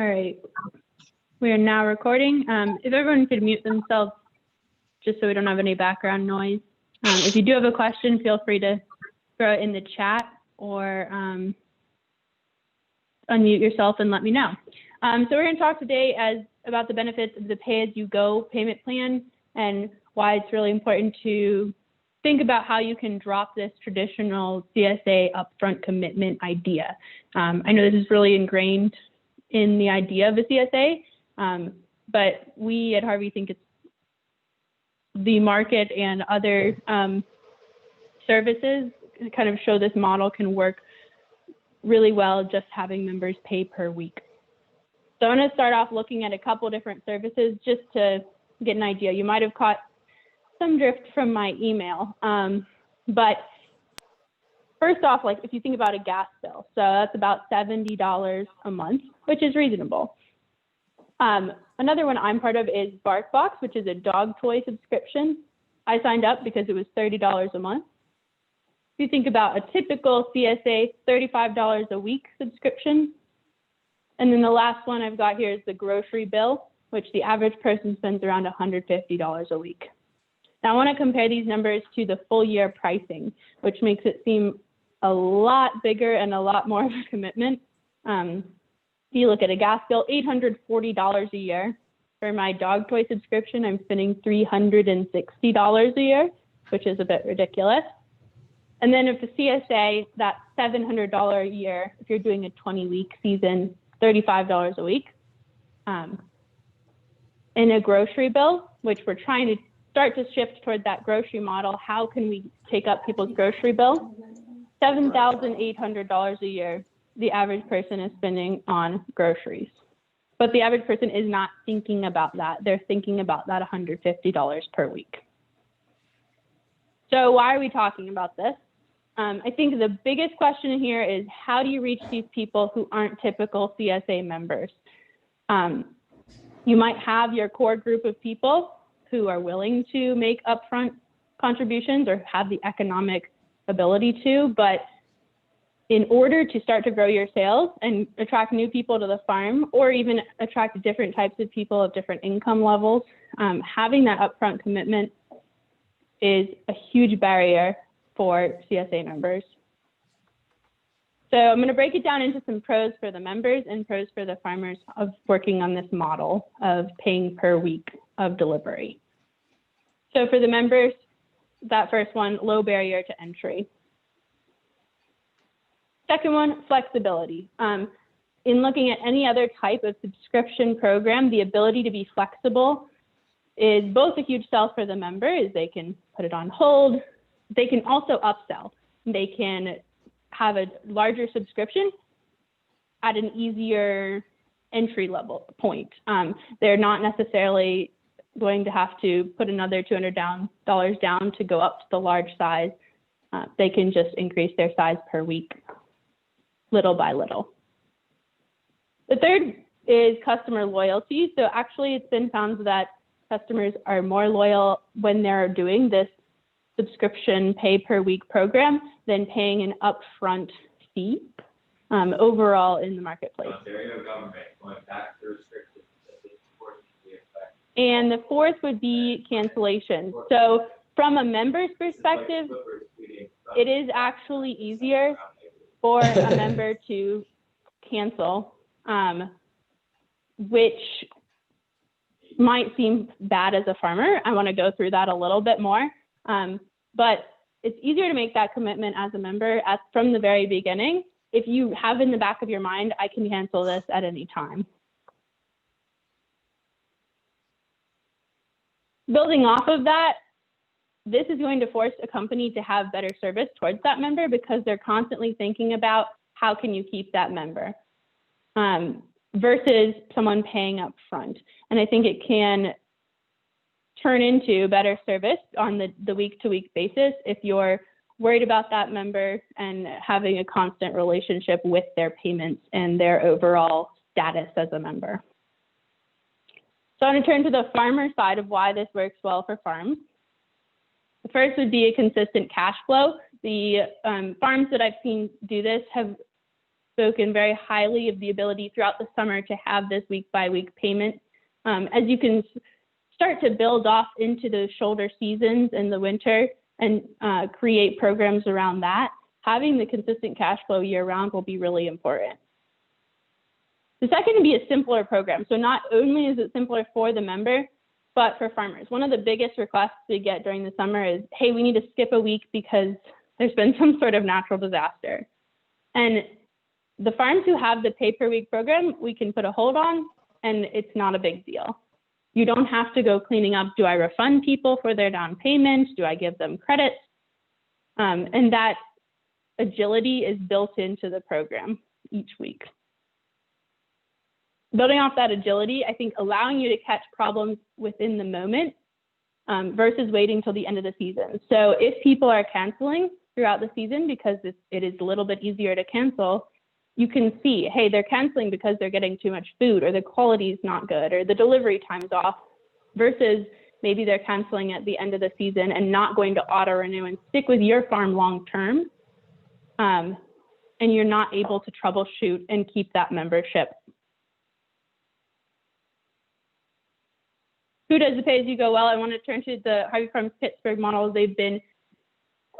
All right, we are now recording. If everyone could mute themselves just so we don't have any background noise. If you do have a question, feel free to throw it in the chat or unmute yourself and let me know. So we're going to talk today about the benefits of the pay-as-you-go payment plan and why it's really important to think about how you can drop this traditional CSA upfront commitment idea. I know this is really ingrained in the idea of a CSA, but we at Harvey think it's the market and other services kind of show this model can work really well just having members pay per week. So I'm going to start off looking at a couple different services just to get an idea. You might have caught some drift from my email, but first off, like if you think about a gas bill, so that's about $70 a month, which is reasonable. Another one I'm part of is BarkBox, which is a dog toy subscription. I signed up because it was $30 a month. If you think about a typical CSA, $35 a week subscription. And then the last one I've got here is the grocery bill, which the average person spends around $150 a week. Now I want to compare these numbers to the full year pricing, which makes it seem a lot bigger and a lot more of a commitment. If you look at a gas bill, $840 a year. For my dog toy subscription, I'm spending $360 a year, which is a bit ridiculous. And then if the CSA, that's $700 a year. If you're doing a 20-week season, $35 a week. In a grocery bill, which we're trying to start to shift toward that grocery model, how can we take up people's grocery bill? $7,800 a year, the average person is spending on groceries. But the average person is not thinking about that. They're thinking about that $150 per week. So why are we talking about this? I think the biggest question here is how do you reach these people who aren't typical CSA members? You might have your core group of people who are willing to make upfront contributions or have the economic ability to, but in order to start to grow your sales and attract new people to the farm, or even attract different types of people of different income levels, having that upfront commitment is a huge barrier for CSA members. So I'm going to break it down into some pros for the members and pros for the farmers of working on this model of paying per week of delivery. So for the members, that first one, low barrier to entry. Second one, flexibility. In looking at any other type of subscription program, the ability to be flexible is both a huge sell for the member, as they can put it on hold. They can also upsell. They can have a larger subscription at an easier entry level point. They're not necessarily going to have to put another $200 down to go up to the large size. They can just increase their size per week, little by little. The third is customer loyalty. So actually it's been found that customers are more loyal when they're doing this subscription pay per week program than paying an upfront fee overall in the marketplace. Ontario government going back to restrictions. And the fourth would be cancellation. So from a member's perspective, it is actually easier for a member to cancel, which might seem bad as a farmer. I want to go through that a little bit more. But it's easier to make that commitment as a member from the very beginning. If you have in the back of your mind, I can cancel this at any time. Building off of that, this is going to force a company to have better service towards that member because they're constantly thinking about how can you keep that member versus someone paying up front. And I think it can turn into better service on the week-to-week basis if you're worried about that member and having a constant relationship with their payments and their overall status as a member. So I'm going to turn to the farmer side of why this works well for farms. The first would be a consistent cash flow. The farms that I've seen do this have spoken very highly of the ability throughout the summer to have this week-by-week payment. As you can start to build off into the shoulder seasons in the winter and create programs around that, having the consistent cash flow year-round will be really important. The second would be a simpler program. So not only is it simpler for the member, but for farmers. One of the biggest requests we get during the summer is, hey, we need to skip a week because there's been some sort of natural disaster. And the farms who have the pay per week program, we can put a hold on, and it's not a big deal. You don't have to go cleaning up, do I refund people for their down payment? Do I give them credits? And that agility is built into the program each week. Building off that agility, I think allowing you to catch problems within the moment versus waiting till the end of the season. So if people are canceling throughout the season because it is a little bit easier to cancel, you can see, hey, they're canceling because they're getting too much food, or the quality is not good, or the delivery time's off, versus maybe they're canceling at the end of the season and not going to auto renew and stick with your farm long term. And you're not able to troubleshoot and keep that membership. Who does the pay-as-you-go well? I want to turn to the Harvey Farms Pittsburgh model. They've been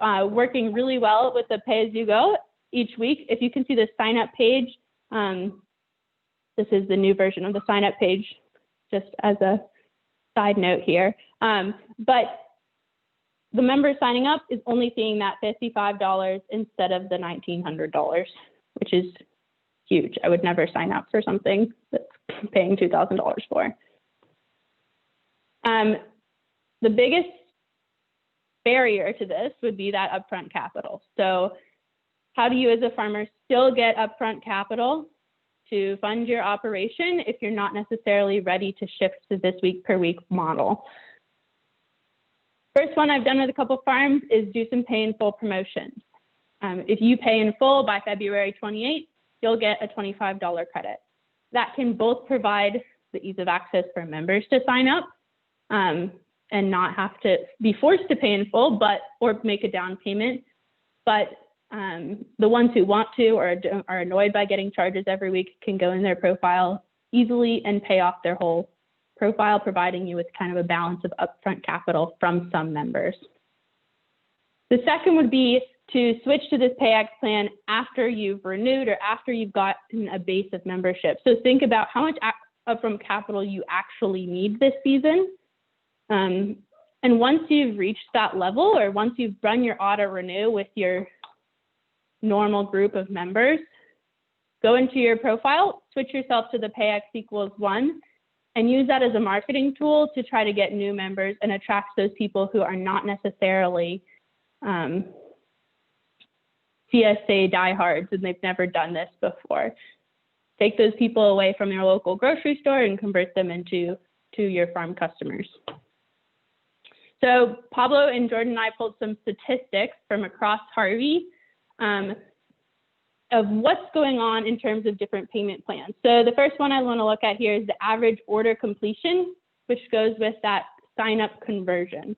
working really well with the pay-as-you-go each week. If you can see the sign-up page, this is the new version of the sign-up page, just as a side note here. But the member signing up is only seeing that $55 instead of the $1,900, which is huge. I would never sign up for something that's paying $2,000 for. The biggest barrier to this would be that upfront capital. So how do you as a farmer still get upfront capital to fund your operation if you're not necessarily ready to shift to this week per week model? First one I've done with a couple farms is do some pay in full promotions. If you pay in full by February 28th, you'll get a $25 credit. That can both provide the ease of access for members to sign up and not have to be forced to pay in full, or make a down payment. But the ones who want to or are annoyed by getting charges every week can go in their profile easily and pay off their whole profile, providing you with kind of a balance of upfront capital from some members. The second would be to switch to this PayX plan after you've renewed or after you've gotten a base of membership. So think about how much upfront capital you actually need this season. And once you've reached that level, or once you've run your auto renew with your normal group of members, go into your profile, switch yourself to the PayX equals 1, and use that as a marketing tool to try to get new members and attract those people who are not necessarily CSA diehards and they've never done this before. Take those people away from your local grocery store and convert them into your farm customers. So Pablo and Jordan and I pulled some statistics from across Harvey of what's going on in terms of different payment plans. So the first one I want to look at here is the average order completion, which goes with that sign-up conversion.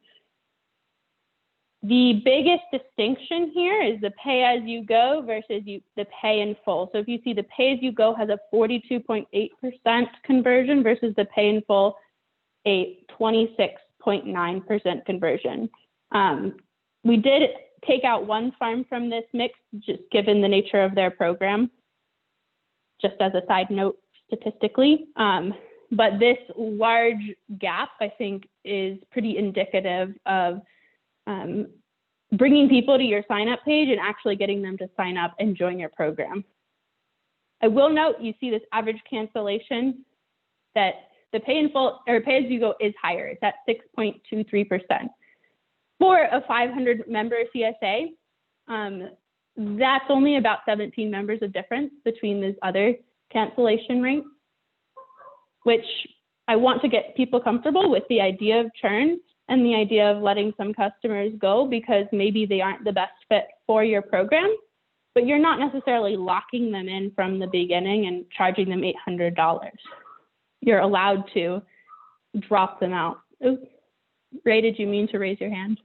The biggest distinction here is the pay-as-you-go versus the pay in full. So if you see the pay-as-you-go has a 42.8% conversion versus the pay in full, a 26.9% conversion. We did take out one farm from this mix, just given the nature of their program, just as a side note statistically. But this large gap, I think, is pretty indicative of bringing people to your sign-up page and actually getting them to sign up and join your program. I will note, you see this average cancellation, that the pay in full or pay-as-you-go is higher. It's at 6.23%. For a 500 member CSA, that's only about 17 members of difference between these other cancellation rates, which I want to get people comfortable with the idea of churn and the idea of letting some customers go because maybe they aren't the best fit for your program, but you're not necessarily locking them in from the beginning and charging them $800. You're allowed to drop them out. Oops. Ray, did you mean to raise your hand?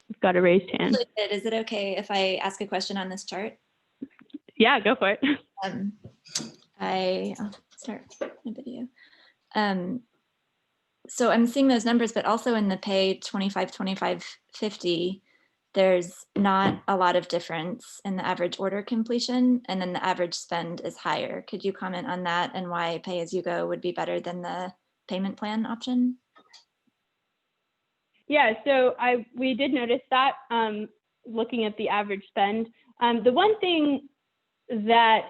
You've got a raised hand. Is it okay if I ask a question on this chart? Yeah, go for it. I'll start my video. So I'm seeing those numbers, but also in the pay 25, 25, 50, there's not a lot of difference in the average order completion, and then the average spend is higher. Could you comment on that and why pay as you go would be better than the payment plan option? Yeah, so we did notice that looking at the average spend. The one thing that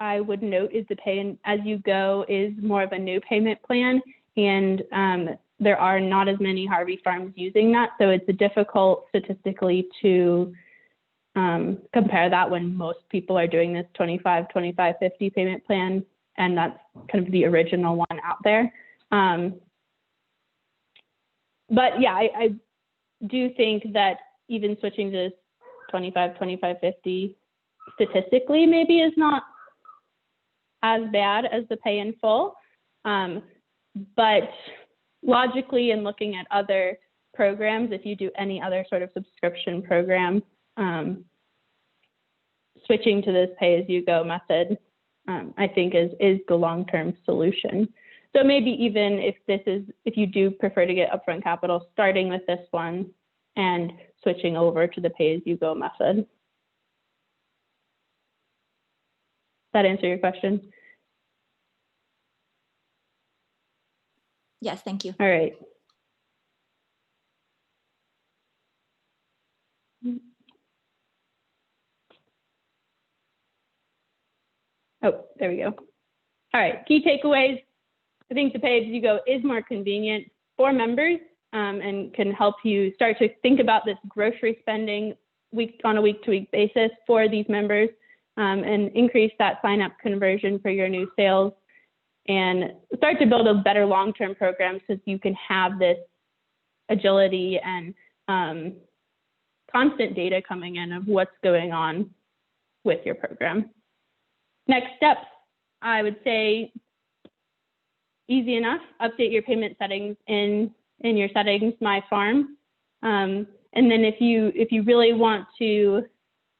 I would note is the pay as you go is more of a new payment plan, and there are not as many Harvey farms using that, so it's difficult statistically to compare that when most people are doing this 25, 25, 50 payment plan, and that's kind of the original one out there. But yeah, I do think that even switching to 25, 25, 50 statistically maybe is not as bad as the pay in full. But logically, and looking at other programs, if you do any other sort of subscription program, switching to this pay as you go method, I think is the long-term solution. So maybe even if you do prefer to get upfront capital, starting with this one and switching over to the pay as you go method. Does that answer your question? Yes, thank you. All right. Oh, there we go. All right, key takeaways. I think the pay as you go is more convenient for members and can help you start to think about this grocery spending on a week-to-week basis for these members and increase that sign-up conversion for your new sales and start to build a better long-term program so you can have this agility and constant data coming in of what's going on with your program. Next steps, I would say easy enough. Update your payment settings in your settings, My Farm. And then if you really want to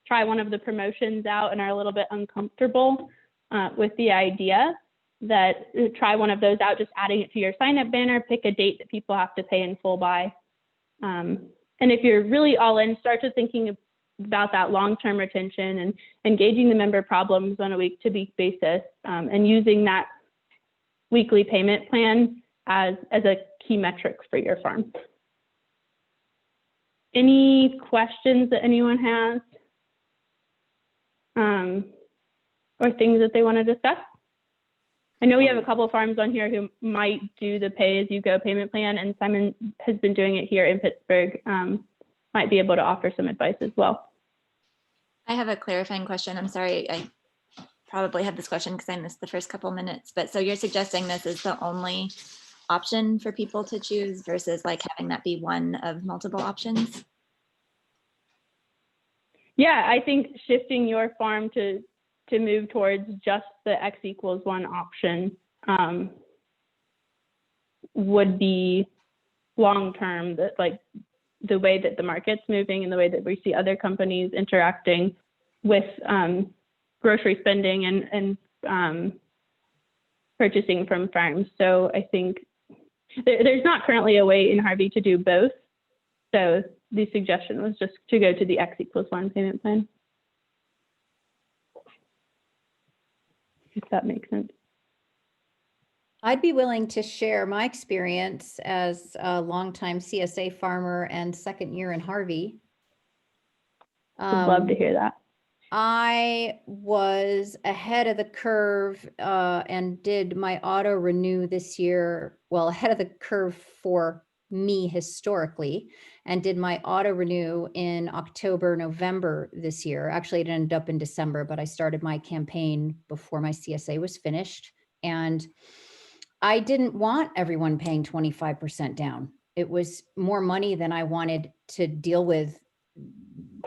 try one of the promotions out and are a little bit uncomfortable with the idea, that try one of those out, just adding it to your sign up banner, pick a date that people have to pay in full by. And if you're really all in, start to thinking about that long-term retention and engaging the member problems on a week-to-week basis and using that weekly payment plan as a key metric for your farm. Any questions that anyone has or things that they want to discuss? I know we have a couple of farms on here who might do the pay-as-you-go payment plan, and Simon has been doing it here in Pittsburgh. Might be able to offer some advice as well. I have a clarifying question. I'm sorry, I probably had this question because I missed the first couple minutes, but so you're suggesting this is the only option for people to choose versus like having that be one of multiple options? Yeah, I think shifting your farm to move towards just the X equals 1 option would be long-term, that like the way that the market's moving and the way that we see other companies interacting with grocery spending and purchasing from farms. So I think there's not currently a way in Harvey to do both. So the suggestion was just to go to the X equals 1 payment plan. If that makes sense. I'd be willing to share my experience as a longtime CSA farmer and second year in Harvey. Would love to hear that. I was ahead of the curve and did my auto renew this year, well, ahead of the curve for me historically, and did my auto renew in October, November this year. Actually, it ended up in December, but I started my campaign before my CSA was finished. And I didn't want everyone paying 25% down. It was more money than I wanted to deal with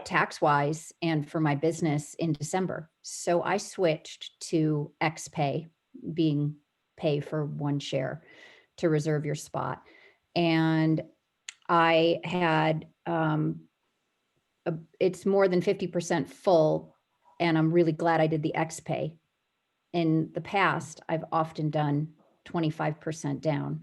tax-wise and for my business in December. So I switched to XPay, being pay for 1 share to reserve your spot. And I had, it's more than 50% full and I'm really glad I did the XPay. In the past, I've often done 25% down.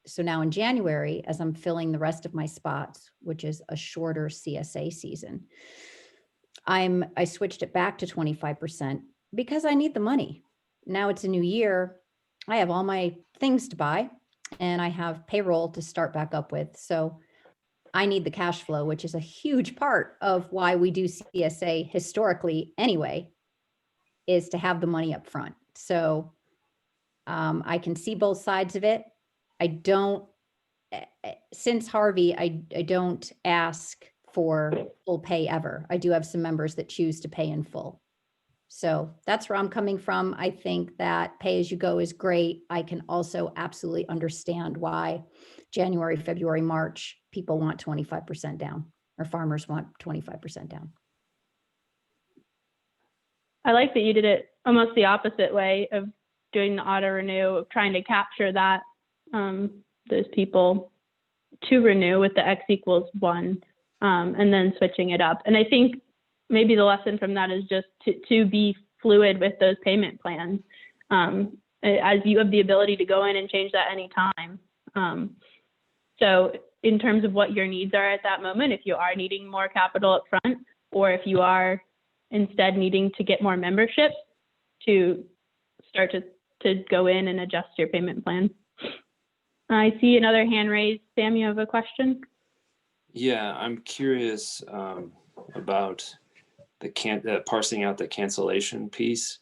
So now in January, as I'm filling the rest of my spots, which is a shorter CSA season, I switched it back to 25% because I need the money. Now it's a new year. I have all my things to buy and I have payroll to start back up with. So I need the cash flow, which is a huge part of why we do CSA historically anyway, is to have the money up front. So I can see both sides of it. I don't, since Harvey, I don't ask for full pay ever. I do have some members that choose to pay in full. So that's where I'm coming from. I think that pay as you go is great. I can also absolutely understand why January, February, March, people want 25% down, or farmers want 25% down. I like that you did it almost the opposite way of doing the auto renew, of trying to capture that, those people to renew with the X equals 1, and then switching it up. And I think maybe the lesson from that is just to be fluid with those payment plans, as you have the ability to go in and change that anytime. So in terms of what your needs are at that moment, if you are needing more capital up front, or if you are instead needing to get more memberships, to start to go in and adjust your payment plan. I see another hand raised. Sam, you have a question? Yeah, I'm curious about the parsing out the cancellation piece.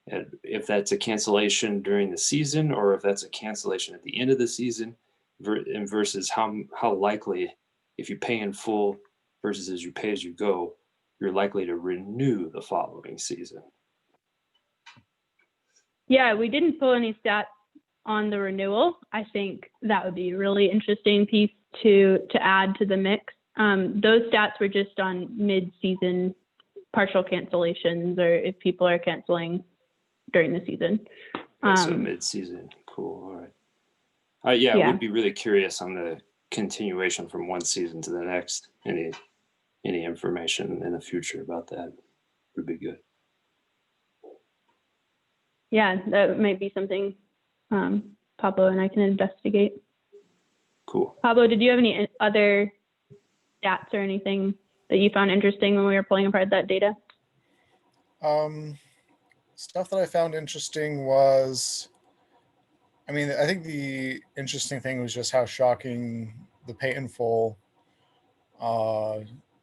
And if that's a cancellation during the season, or if that's a cancellation at the end of the season, versus how likely, if you pay in full versus as you pay as you go, you're likely to renew the following season. Yeah, we didn't pull any stats on the renewal. I think that would be a really interesting piece to add to the mix. Those stats were just on mid-season partial cancellations, or if people are canceling during the season. So mid-season, cool, all right. Yeah, we'd be really curious on the continuation from one season to the next. Any information in the future about that would be good. Yeah, that might be something Pablo and I can investigate. Cool. Pablo, did you have any other stats or anything that you found interesting when we were pulling apart that data? Stuff that I found interesting was, I think the interesting thing was just how shocking the pay in full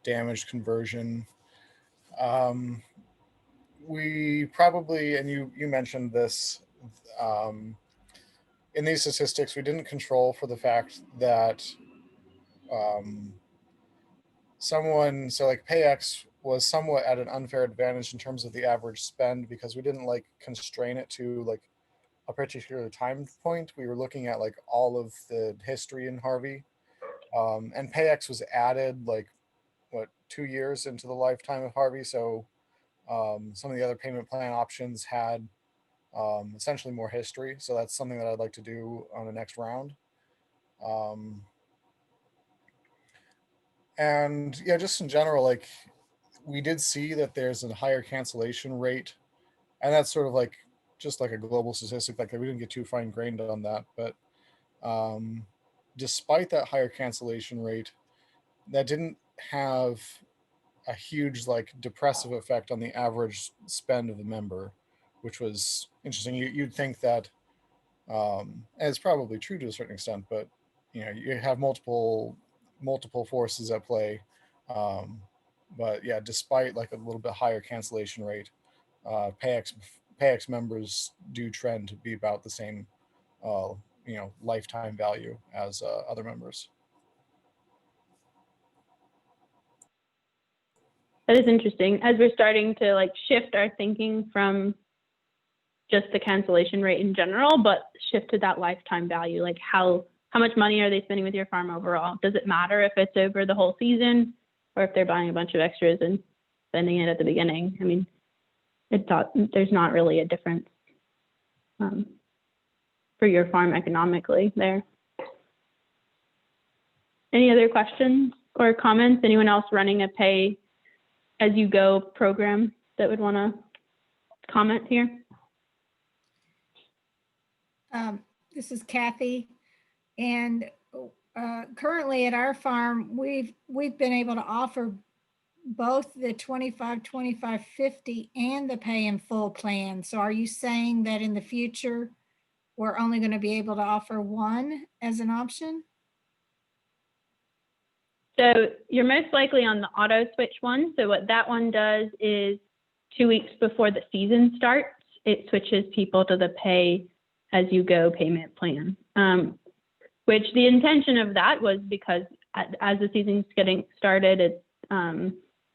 damage conversion. We probably, and you mentioned this, in these statistics, we didn't control for the fact that PayX was somewhat at an unfair advantage in terms of the average spend, because we didn't constrain it to a particular time point. We were looking at all of the history in Harvey, and PayX was added 2 years into the lifetime of Harvey. So some of the other payment plan options had essentially more history. So that's something that I'd like to do on the next round. And yeah, just in general, we did see that there's a higher cancellation rate, and that's sort of just a global statistic. We didn't get too fine grained on that, but despite that higher cancellation rate, that didn't have a huge depressive effect on the average spend of the member, which was interesting. You'd think that, and it's probably true to a certain extent, but you have multiple forces at play. But yeah, despite a little bit higher cancellation rate, PayX members do trend to be about the same lifetime value as other members. That is interesting. As we're starting to shift our thinking from just the cancellation rate in general, but shift to that lifetime value, how much money are they spending with your farm overall? Does it matter if it's over the whole season, or if they're buying a bunch of extras and spending it at the beginning? There's not really a difference for your farm economically there. Any other questions or comments? Anyone else running a pay as you go program that would want to comment here? This is Kathy. And currently at our farm, we've been able to offer both the 25, 25, 50 and the pay in full plan. So are you saying that in the future, we're only going to be able to offer one as an option? So you're most likely on the auto switch one. So what that one does is 2 weeks before the season starts, it switches people to the pay as you go payment plan. Which the intention of that was because as the season's getting started, it's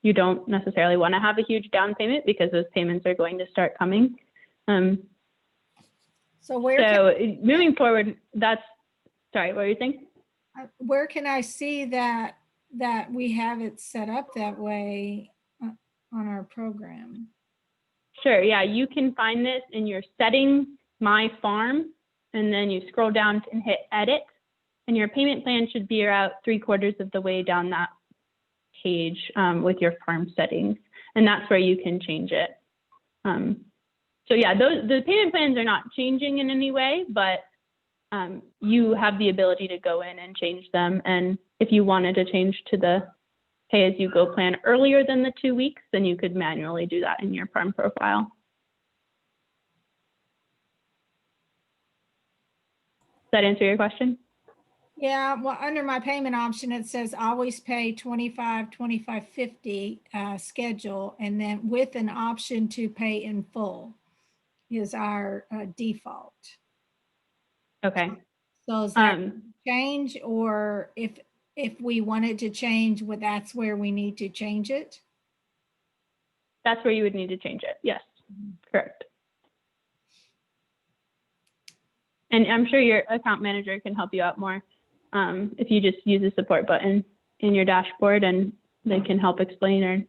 you don't necessarily want to have a huge down payment because those payments are going to start coming. So where Moving forward, sorry, what were you saying? where can I see that we have it set up that way on our program? Sure, yeah, you can find this in your settings, My Farm, and then you scroll down and hit edit, and your payment plan should be about 3/4 of the way down that page with your farm settings, and that's where you can change it. So yeah, the payment plans are not changing in any way, but you have the ability to go in and change them. And if you wanted to change to the pay-as-you-go plan earlier than the 2 weeks, then you could manually do that in your farm profile. Does that answer your question? Yeah, well, under my payment option, it says always pay 25, 25, 50 schedule, and then with an option to pay in full is our default. Okay. So is that change, or if we wanted to change, that's where we need to change it? That's where you would need to change it. Yes, correct. And I'm sure your account manager can help you out more if you just use the support button in your dashboard, and they can help explain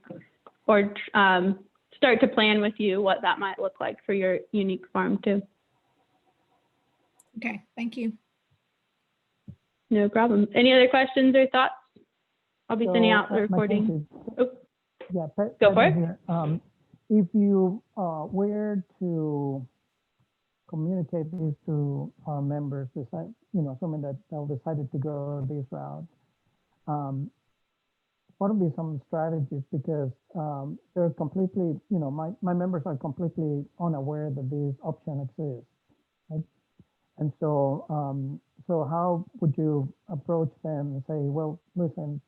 or start to plan with you what that might look like for your unique farm too. Okay, thank you. No problem. Any other questions or thoughts? I'll be sending out the my recording. question is- Oh, Yeah. Go for it. Here. If you were to communicate this to our members, decide, assuming that they'll decided to go this route, what would be some strategies? Because they're completely, my members are completely unaware that this option exists. Right? And so, so how would you approach them and say, well, listen,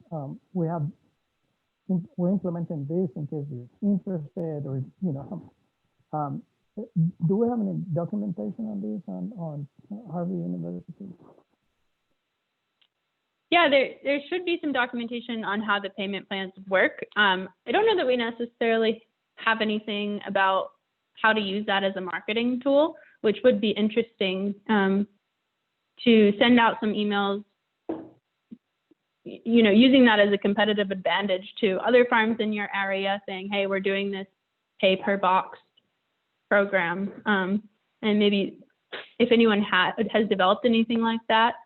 we're implementing this in case you're interested, or do we have any documentation on this on Harvey University? Yeah, there should be some documentation on how the payment plans work. I don't know that we necessarily have anything about how to use that as a marketing tool, which would be interesting to send out some emails, using that as a competitive advantage to other farms in your area, saying, hey, we're doing this pay per box program. And maybe if anyone has developed anything like that,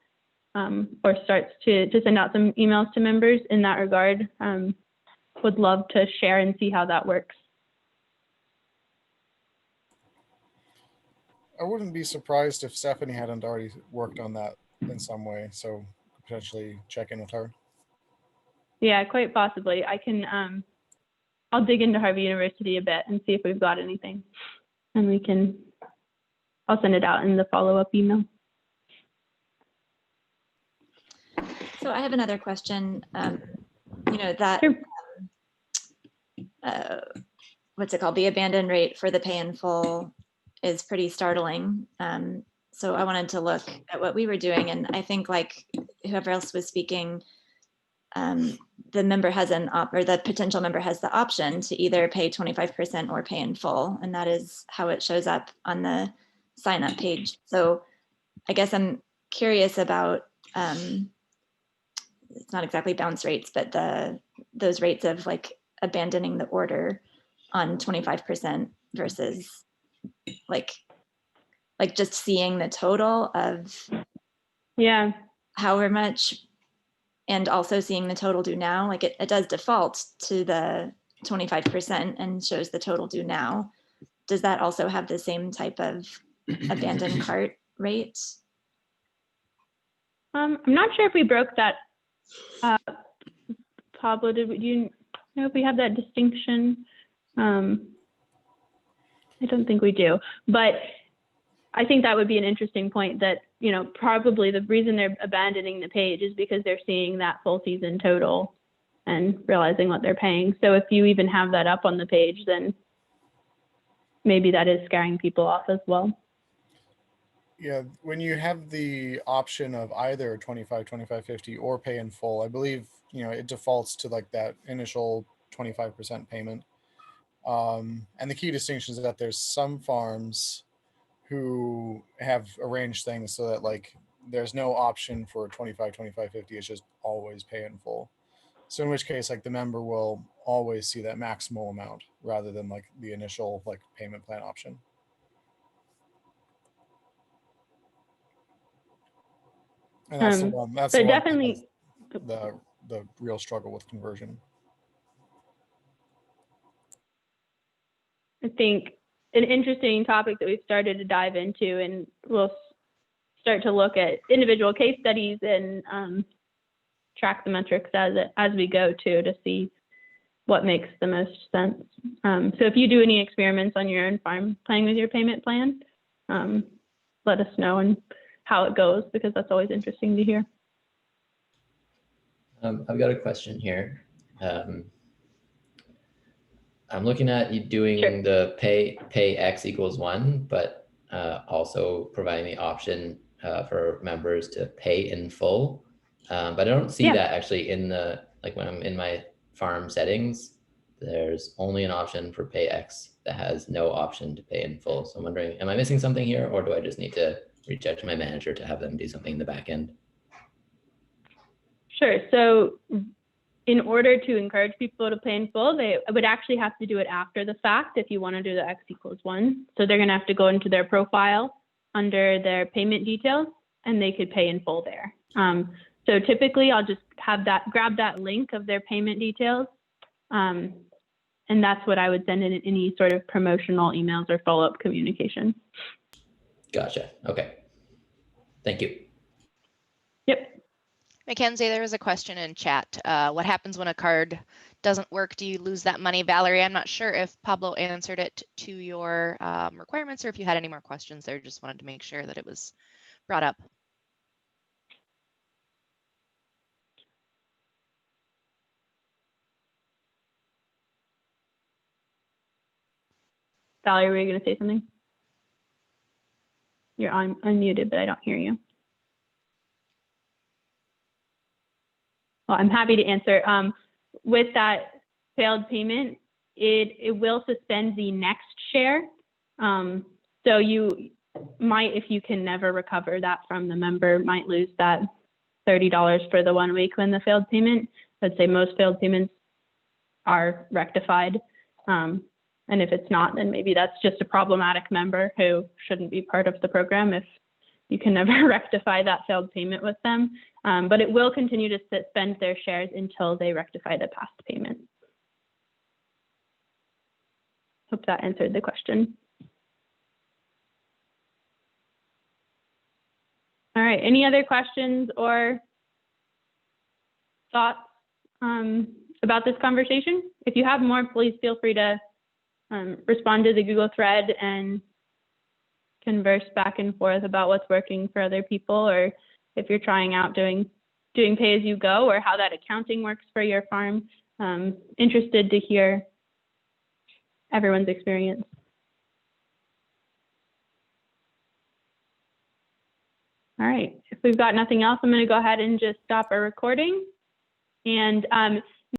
or starts to send out some emails to members in that regard, would love to share and see how that works. I wouldn't be surprised if Stephanie hadn't already worked on that in some way, so potentially check in with her. Yeah, quite possibly. I can, I'll dig into Harvey University a bit and see if we've got anything, and I'll send it out in the follow-up email. So I have another question. Sure. What's it called? The abandon rate for the pay in full is pretty startling. So I wanted to look at what we were doing, and I think, like whoever else was speaking, the member has the potential member has the option to either pay 25% or pay in full, and that is how it shows up on the sign up page. So I guess I'm curious about, it's not exactly bounce rates, but those rates of like abandoning the order on 25% versus like just seeing the total of however much, and also seeing the total due now. Like it does default to the 25% and shows the total due now. Does that also have the same type of abandoned cart rate? I'm not sure if we broke that. Pablo, do you know if we have that distinction? I don't think we do, but I think that would be an interesting point that, probably the reason they're abandoning the page is because they're seeing that full season total and realizing what they're paying. So if you even have that up on the page, then maybe that is scaring people off as well. Yeah, when you have the option of either 25, 25.50 or pay in full, I believe, it defaults to like that initial 25% payment. And the key distinction is that there's some farms who have arranged things so that like there's no option for 25, 25.50. It's just always pay in full. So in which case, like the member will always see that maximal amount rather than like the initial like payment plan option. And that's the one. That's but the one definitely that has the real struggle with conversion. I think an interesting topic that we've started to dive into, and we'll start to look at individual case studies and track the metrics as we go to see what makes the most sense. So if you do any experiments on your own farm playing with your payment plan, let us know and how it goes, because that's always interesting to hear. I've got a question here. I'm looking at you doing Sure. the pay X equals 1, but also providing the option for members to pay in full. But I don't see Yeah. that actually in when I'm in my farm settings, there's only an option for pay X that has no option to pay in full. So I'm wondering, am I missing something here, or do I just need to reach out to my manager to have them do something in the back end? Sure. So in order to encourage people to pay in full, they would actually have to do it after the fact if you want to do the X equals 1. So they're going to have to go into their profile under their payment details, and they could pay in full there. So typically I'll just grab that link of their payment details. And that's what I would send in any sort of promotional emails or follow-up communication. Gotcha. Okay. Thank you. Yep. Mackenzie, there was a question in chat. What happens when a card doesn't work? Do you lose that money? Valerie, I'm not sure if Pablo answered it to your requirements, or if you had any more questions there. Just wanted to make sure that it was brought up. Valerie, were you going to say something? You're unmuted, but I don't hear you. Well, I'm happy to answer. With that failed payment, it will suspend the next share. So you might, if you can never recover that from the member, might lose that $30 for the 1 week when the failed payment. I'd say most failed payments are rectified. And if it's not, then maybe that's just a problematic member who shouldn't be part of the program if you can never rectify that failed payment with them. But it will continue to suspend their shares until they rectify the past payment. Hope that answered the question. All right, any other questions or thoughts about this conversation? If you have more, please feel free to respond to the Google thread and converse back and forth about what's working for other people, or if you're trying out doing pay as you go, or how that accounting works for your farm. Interested to hear everyone's experience. All right, if we've got nothing else, I'm going to go ahead and just stop our recording. And